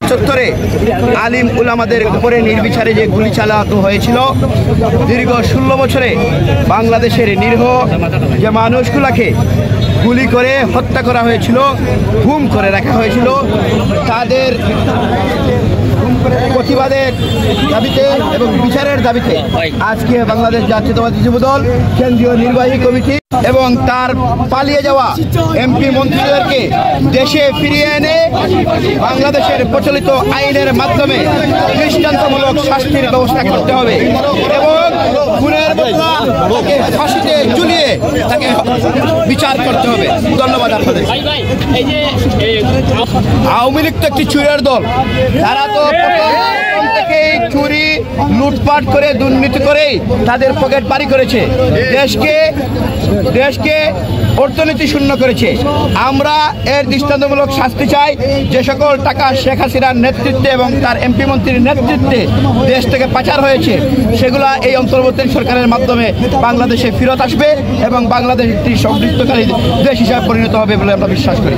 চত্বরে আলিম উলামাদের উপরে নির্বিচারে যে গুলি চালানো হয়েছিল, দীর্ঘ 16 বছরে বাংলাদেশের নিরীহ যে মানুষগুলোকে গুলি করে হত্যা করা হয়েছিল, গুম করে রাখা হয়েছিল, তাদের প্রতিবাদের দাবিতে এবং বিচারের দাবিতে আজকে বাংলাদেশ জাতীয়তাবাদী যুবদল কেন্দ্রীয় নির্বাহী কমিটি এবং তার পালিয়ে যাওয়া এমপি মন্ত্রীদেরকে দেশে ফিরিয়ে এনে বাংলাদেশের প্রচলিত আইনের মাধ্যমে দৃষ্টান্তমূলক শাস্তির ব্যবস্থা করতে হবে এবং খুনের বদলা তাকে ফাঁসিতে ঝুলিয়ে তাকে বিচার করতে হবে। ধন্যবাদ আপনাদের। আওয়ামী লীগ তো একটি চুরের দল, তারা তো থেকে চুরি লুটপাট করে দুর্নীতি করে তাদের পকেট বাড়ি করেছে, দেশকে অর্থনীতি শূন্য করেছে। আমরা এর দৃষ্টান্তমূলক শাস্তি চাই। যে সকল টাকা শেখ হাসিনার নেতৃত্বে এবং তার এমপি মন্ত্রীর নেতৃত্বে দেশ থেকে পাচার হয়েছে, সেগুলা এই অন্তর্বর্তী সরকারের মাধ্যমে বাংলাদেশে ফেরত আসবে এবং বাংলাদেশ একটি সমৃদ্ধশালী দেশ হিসাবে পরিণত হবে বলে আমরা বিশ্বাস করি।